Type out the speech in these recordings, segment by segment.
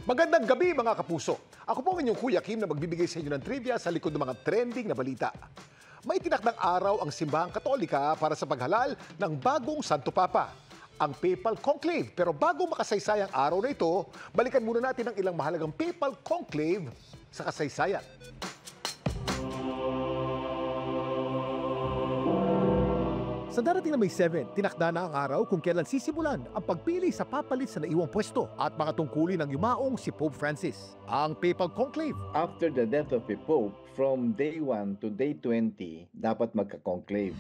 Magandang gabi mga kapuso. Ako po ang inyong Kuya Kim na magbibigay sa inyo ng trivia sa likod ng mga trending na balita. May tinakdang araw ang Simbahang Katolika para sa paghalal ng bagong Santo Papa, ang Papal Conclave. Pero bago makasaysay ang araw na ito, balikan muna natin ang ilang mahalagang Papal Conclave sa kasaysayan. Sa darating na May 7, tinakda na ang araw kung kailan sisimulan ang pagpili sa papalit sa naiwang pwesto at mga tungkulin ng yumaong si Pope Francis. Ang Papal Conclave. After the death of the Pope, from day 1 to day 20, dapat magka-conclave.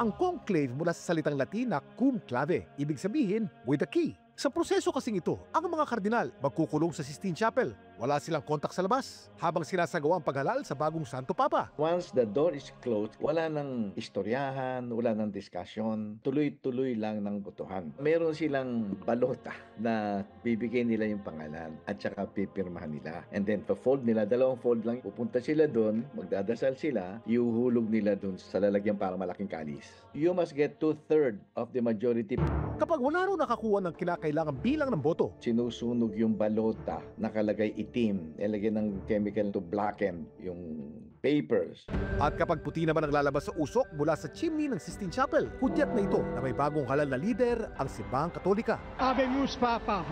Ang conclave mula sa salitang Latin na cum clave, ibig sabihin with a key. Sa proseso kasing ito, ang mga kardinal magkukulong sa Sistine Chapel. Wala silang kontak sa labas habang sinasagawa ang paghalal sa bagong Santo Papa. Once the door is closed, wala nang istoryahan, wala nang discussion, tuloy-tuloy lang ng botohan. Meron silang balota na bibigay nila yung pangalan at saka pipirmahan nila. And then pa-fold nila, dalawang fold lang, pupunta sila doon, magdadasal sila, iuhulog nila doon sa lalagyan parang malaking kalis. You must get 2/3 of the majority. Kapag wala raw nakakuha ng kinakailangan bilang ng boto, Sinusunog yung balota, nakalagay itim, nilagyan ng chemical to blacken yung papers. at kapag puti naman ang lalabas sa usok mula sa chimney ng Sistine Chapel, hudyat na ito na may bagong halal na lider, ang Simbahang Katolika. Habemus Papa.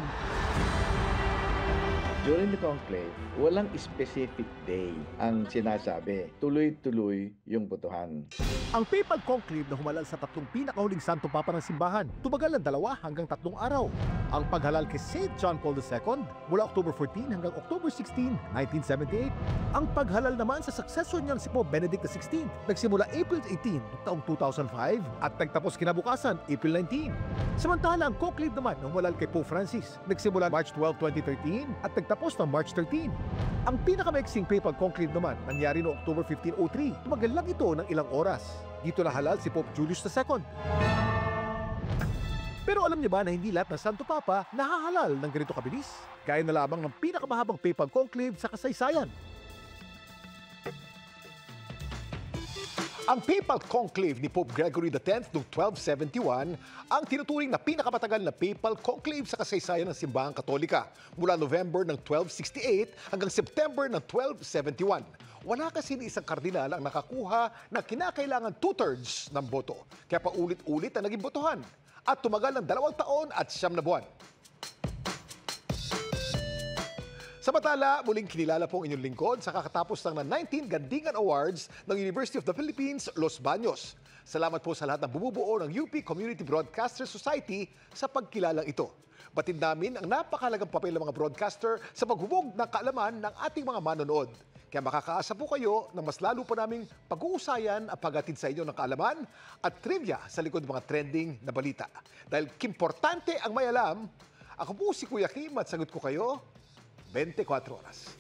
During the conclave, walang specific day ang sinasabi. Tuloy-tuloy yung botohan. Ang Papal Conclave na humalal sa tatlong pinakahuling Santo Papa ng simbahan, tumagal ng 2 hanggang 3 araw. Ang paghalal kay St. John Paul II mula October 14 hanggang October 16, 1978. Ang paghalal naman sa successor niyan si Pope Benedict XVI, nagsimula April 18 taong 2005 at nagtapos kinabukasan April 19. Samantala ang conclave naman na humalal kay Pope Francis, nagsimula March 12, 2013 at nagtapos ng March 13. Ang pinakamaiksing Papal Conclave naman nangyari noong October 1503. Tumagal lang ito ng ilang oras. Dito nahalal si Pope Julius II. Pero alam niyo ba na hindi lahat ng Santo Papa nahahalal ng ganito kabilis? Gaya na lamang ng pinakamahabang Papal Conclave sa kasaysayan. Ang Papal Conclave ni Pope Gregory X noong 1271 ang tinuturing na pinakamatagal na Papal Conclave sa kasaysayan ng Simbahang Katolika mula November ng 1268 hanggang September ng 1271. Wala kasi ni isang kardinal ang nakakuha na kinakailangan 2/3 ng boto. Kaya paulit-ulit ang naging botohan at tumagal ng 2 taon at 9 na buwan. Samantala, muling kinilala po ang inyong lingkod sa kakatapos ng 19 Gandingan Awards ng University of the Philippines, Los Baños. Salamat po sa lahat ng bumubuo ng UP Community Broadcaster Society sa pagkilalang ito. Batid namin ang napakahalagang papel ng mga broadcaster sa paghubog ng kaalaman ng ating mga manonood. Kaya makakaasa po kayo ng mas lalo pa naming pag-uusayan at paghatid sa inyo ng kaalaman at trivia sa likod ng mga trending na balita. Dahil kimportante ang may alam, ako po si Kuya Kim at sagot ko kayo 24 oras.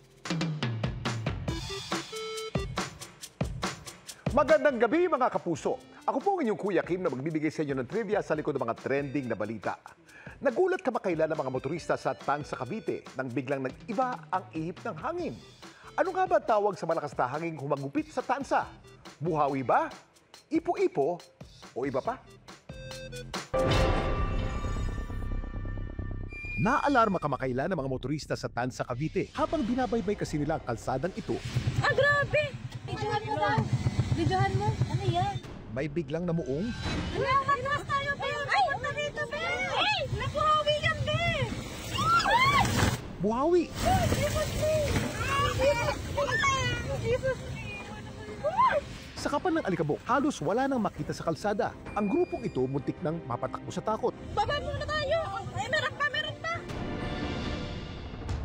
Magandang gabi mga kapuso. Ako po ang inyong Kuya Kim na magbibigay sa inyo ng trivia sa likod ng mga trending na balita. Nagulat ka makailan ng mga motorista sa Tansa, Cavite nang biglang nag-iba ang ihip ng hangin. Ano nga ba tawag sa malakas na hangin humagupit sa Tansa? Buhawi ba? Ipo-ipo? O iba pa? Naalarma kamakailan ng mga motorista sa Tansa, Cavite habang binabaybay kasi nila ang kalsadang ito. Ah, grabe! Videohan mo daw! Videohan mo? Ano yan? May biglang namuong Atras tayo, Be! Ay! Punta dito, Be! Ay! Nakuhawi yan, Be! buhawi. Jesus me! Jesus me! Jesus me! Sa kapal ng alikabok, halos wala nang makita sa kalsada. Ang grupong ito muntik nang mapatakbo sa takot. Baba muna tayo! Ay, meron pa! Meron pa!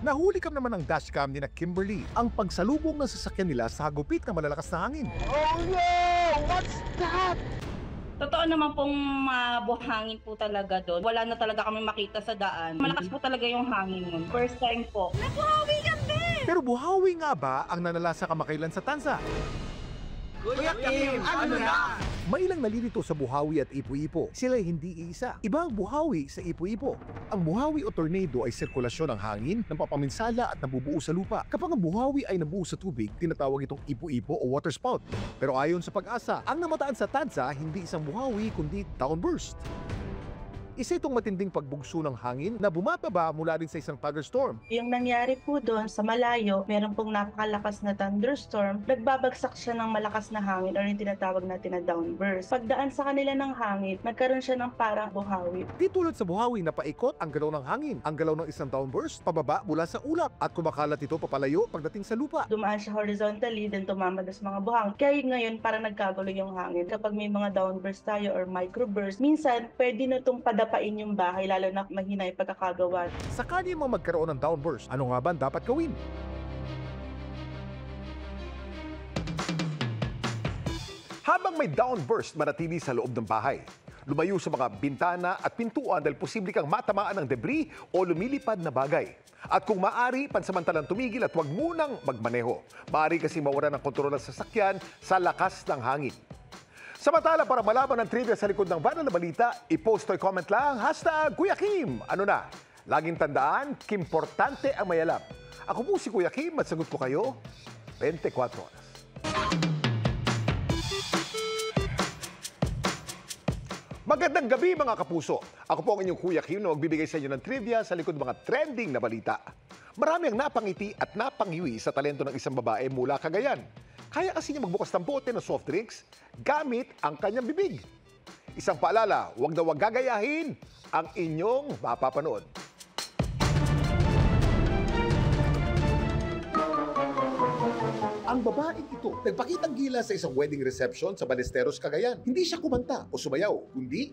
Nahuli kam naman ng dashcam ni na Kimberly ang pagsalubong ng sasakyan nila sa hagupit ng malalakas na hangin. Totoo naman pong mabuhangin po talaga doon. Wala na talaga kami makita sa daan. Malakas po talaga yung hangin nun. First time po. Nakuhawi yan, Be! Pero buhawi nga ba ang nanalasa kamakailan sa Tansa? Kuya Kim, ano na? May ilang nalilito sa buhawi at ipo-ipo. Sila ay hindi iisa. Iba ang buhawi sa ipo-ipo. Ang buhawi o tornado ay sirkulasyon ng hangin na papaminsala at nabubuo sa lupa. Kapag ang buhawi ay nabuo sa tubig, tinatawag itong ipo-ipo o water spout. Pero ayon sa Pag-asa, ang namataan sa Tansa hindi isang buhawi kundi downburst. Isa itong matinding pagbugso ng hangin na bumababa mula rin sa isang thunderstorm. Yung nangyari po doon sa malayo, meron pong napakalakas na thunderstorm, nagbabagsak siya ng malakas na hangin or yung tinatawag natin na downburst. Pagdaan sa kanila ng hangin, nagkaroon siya ng parang buhawi. Di tulad sa buhawi na paikot ang galaw ng hangin. Ang galaw ng isang downburst, pababa mula sa ulap at kumakalat ito papalayo pagdating sa lupa. Dumaan siya horizontally, then tumama doon sa mga buhangin. Kaya ngayon, parang nagkagulo yung hangin. Kapag may mga downburst tayo or microburst, minsan pwede na itong padapain yung bahay, lalo na mahina yung pagkakagawa. Sakali mo magkaroon ng downburst, ano nga ba dapat gawin? Habang may downburst, manatili sa loob ng bahay. Lumayo sa mga bintana at pintuan dahil posible kang matamaan ng debris o lumilipad na bagay. At kung maaari, pansamantalang tumigil at huwag munang magmaneho. Maaari kasi mawala ng kontrol ng sasakyan sa lakas ng hangin. Samantala, para malaman ng trivia sa likod ng Viral na Balita, i-post o i-comment lang, #Kuya Kim. Ano na? Laging tandaan, kimportante ang mayalab. Ako po si Kuya Kim at sagot ko kayo, 24 oras. Magandang gabi mga kapuso. Ako po ang inyong Kuya Kim na magbibigay sa inyo ng trivia sa likod ng mga trending na balita. Marami ang napangiti at napangiwi sa talento ng isang babae mula Cagayan. Kaya kasi niya magbukas ng bote ng soft drinks gamit ang kanyang bibig. Isang paalala, huwag na huwag gagayahin ang inyong mapapanood. Ang babaeng ito, nagpakitang gila sa isang wedding reception sa Ballesteros, Cagayan. Hindi siya kumanta o sumayaw, kundi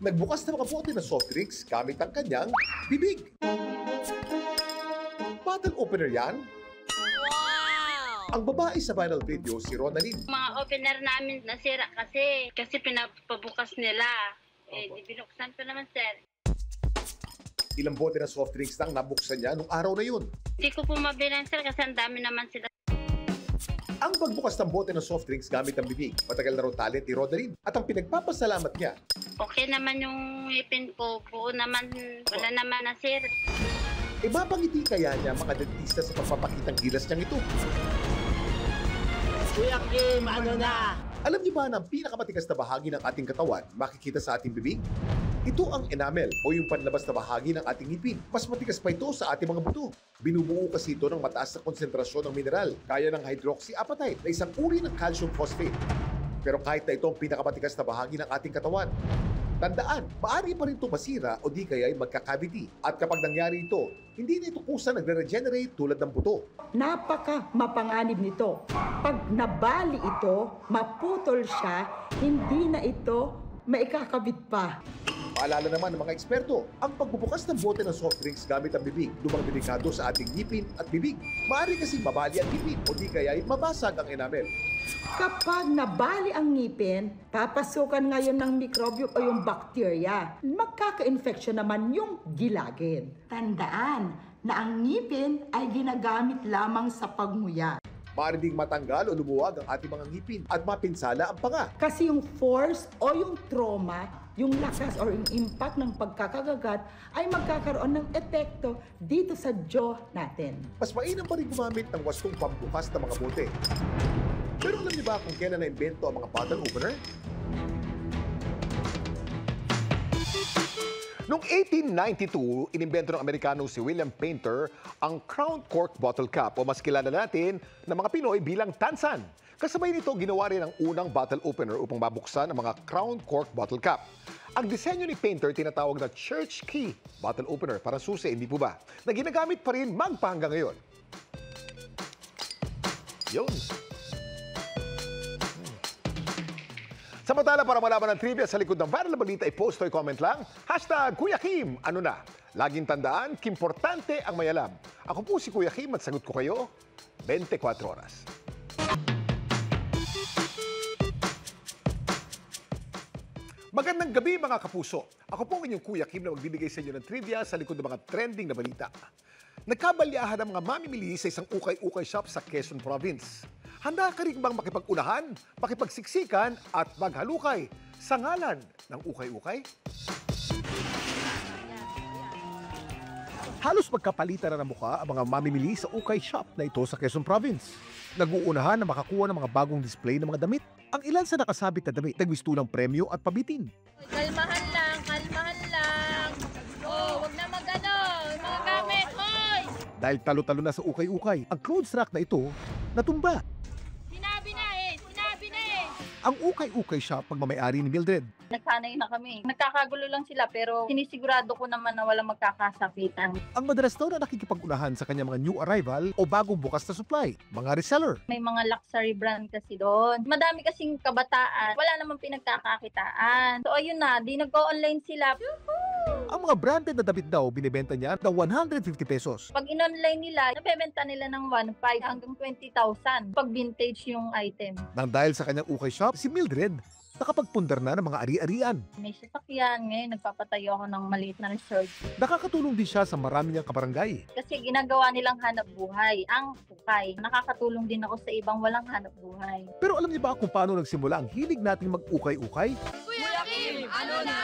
nagbukas ng mga bote ng soft drinks gamit ang kanyang bibig. Bottle opener yan? Ang babae sa viral video, si Ronaldin. Mga opener namin nasira kasi pinapabukas nila. Di binuksan ko naman, sir. Ilang bote ng soft drinks lang nabuksan niya nung araw na yun. Hindi ko po mabilang, sir, kasi ang dami naman sila. Ang pagbukas ng bote ng soft drinks gamit ang bibig, matagal na raw talent ni Ronaldin. At ang pinagpapasalamat niya, Okay naman yung ipin ko. Buo naman, wala naman na, sir. mapangiti kaya niya mga dentista sa pagpapakitang gilas niyang ito. Kuya Kim, ano na? Alam niyo ba na ang pinakamatigas na bahagi ng ating katawan makikita sa ating bibig? Ito ang enamel o yung panlabas na bahagi ng ating ngipin. Mas matigas pa ito sa ating mga buto. Binubuo kasi ito ng mataas na konsentrasyon ng mineral, kaya ng hydroxyapatite na isang uri ng calcium phosphate. Pero kahit na ito ang pinakamatigas na bahagi ng ating katawan, tandaan, maaari pa rin ito masira o di kaya ay magkakavity. At kapag nangyari ito, hindi na ito kusa nagre-regenerate tulad ng buto. Napaka mapanganib nito. Pag nabali ito, maputol siya, hindi na ito maikakabit pa. Paalala naman ng mga eksperto, ang pagbubukas ng bote ng soft drinks gamit ang bibig, lumang delikado sa ating ngipin at bibig. Maaari kasing mabali ang ngipin o di kaya ay mabasag ang enamel. Kapag nabali ang ngipin, papasukan ngayon ng mikrobyo o yung bakterya. Magkaka-infection naman yung gilagid. Tandaan na ang ngipin ay ginagamit lamang sa pagmuya. Maaari ding matanggal o lumuwag ang ating mga ngipin at mapinsala ang panga. Kasi yung force o yung trauma, yung lakas or yung impact ng pagkakagagat ay magkakaroon ng epekto dito sa jaw natin. Mas mainam pa rin gumamit ng wastong pambukas ng mga bote. Pero alam niyo ba kung kailan na-invento ang mga bottle opener? Noong 1892, inimbento ng Amerikano si William Painter ang crown cork bottle cap o mas kilala natin ng mga Pinoy bilang tansan. Kasabay nito, ginawa rin ang unang bottle opener upang mabuksan ang mga crown cork bottle cap. Ang disenyo ni Painter tinatawag na church key bottle opener para susi, hindi po ba? Na ginagamit pa rin magpahanggang ngayon. Yun. Samantala, para malaman ng trivia sa likod ng viral na balita, i-post o i-comment lang, #Kuya Kim, ano na? Laging tandaan, kimportante ang mayalab. Ako po si Kuya Kim at sagot ko kayo, 24 oras. Magandang gabi mga kapuso. Ako po ang inyong Kuya Kim na magbibigay sa inyo ng trivia sa likod ng mga trending na balita. Nagkabalyahan ang mga mamimili sa isang ukay-ukay shop sa Quezon Province. Handa ka rin bang makipagunahan, makipagsiksikan at maghalukay sa ngalan ng ukay-ukay? Halos magkapalitan na ng mukha ang mga mamimili sa ukay shop na ito sa Quezon Province. Nag-uunahan na makakuha ng mga bagong display ng mga damit. Ang ilan sa nakasabit na damit nagmistulang premyo at pabitin. Kalmahan lang, kalmahan lang. Oh, wag na magano, mga gamit, hoy! Dahil talo-talo na sa ukay-ukay, ang clothes rack na ito natumba. Sinabi na eh, sinabi na eh. Ang ukay-ukay shop pagmamayari ni Mildred. Nagsanay na kami. Nagkakagulo lang sila pero sinisigurado ko naman na walang magkakasakitan. Ang madalas daw na nakikipag-unahan sa kanyang mga new arrival o bagong bukas na supply, mga reseller. May mga luxury brand kasi doon. Madami kasing kabataan. Wala namang pinagkakakitaan. So ayun na, di nag-online sila. Ang mga branded na damit daw binibenta niya ng 150 pesos. Pag in-online nila, nabebenta nila ng 1,500 hanggang 20,000 pag vintage yung item. Nang dahil sa kanyang ukay shop, si Mildred nakapagpundar na ng mga ari-arian. May sasakyan, ngayon nagpapatayo ako ng maliit na resort. Nakakatulong din siya sa marami niyang kabarangay. Kasi ginagawa nilang hanap buhay, ang ukay. Nakakatulong din ako sa ibang walang hanap buhay. Pero alam niyo ba kung paano nagsimula ang hilig nating mag-ukay-ukay? Kuya Kim, ano na?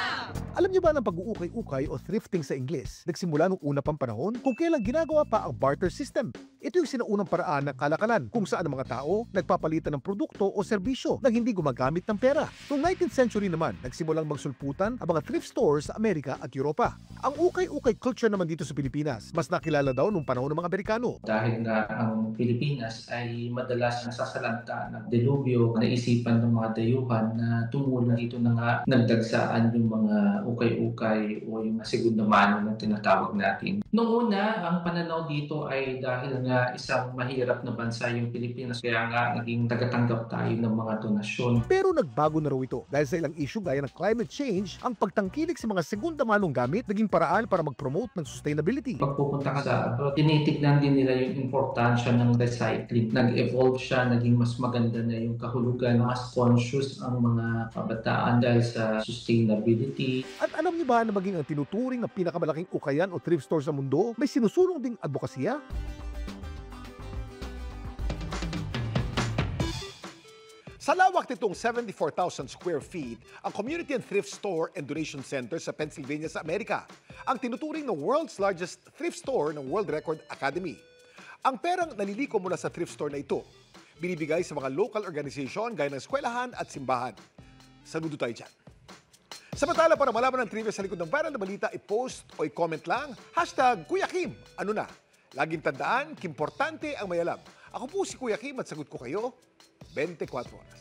Alam niyo ba ng pag-uukay-ukay o thrifting sa Ingles? Nagsimula noong una pang panahon kung kailan ginagawa pa ang barter system. Ito yung sinaunang paraan ng kalakalan kung saan ang mga tao nagpapalitan ng produkto o serbisyo na hindi gumagamit ng pera. Noong 19th century naman, nagsimulang magsulputan ang mga thrift stores sa Amerika at Europa. Ang ukay-ukay culture naman dito sa Pilipinas, mas nakilala daw nung panahon ng mga Amerikano. Dahil nga ang Pilipinas ay madalas nasasalanta ng delubyo, naisipan ng mga dayuhan na tumulong dito na nga nagdagsaan yung mga ukay-ukay o yung segunda mano na tinatawag natin. Noong una, ang pananaw dito ay dahil nga isang mahirap na bansa yung Pilipinas, kaya nga naging tagatanggap tayo ng mga donasyon. Pero nagbago na raw ito dahil sa ilang issue gaya ng climate change, ang pagtangkilik sa mga segunda manong gamit naging paraan para mag-promote ng sustainability. Pag pupunta ka sa abroad, tinitignan din nila yung importansya ng recycling. Nag-evolve siya, naging mas maganda na yung kahulugan, mas conscious ang mga kabataan dahil sa sustainability. At alam niyo ba na maging ang tinuturing na pinakamalaking ukayan o thrift store sa mundo, may sinusulong ding advokasya? Sa lawak nitong 74,000 square feet, ang Community and Thrift Store and Donation Center sa Pennsylvania sa Amerika, ang tinuturing ng world's largest thrift store ng World Record Academy. Ang perang naliliko mula sa thrift store na ito, binibigay sa mga local organization gaya ng eskwelahan at simbahan. Saludo tayo dyan. Samantala, para malaman ang trivia sa likod ng viral na balita, i-post o i-comment lang, #Kuya Kim, ano na? Laging tandaan, kimportante ang may alam. Ako po si Kuya Kim at sagot ko kayo 24 oras.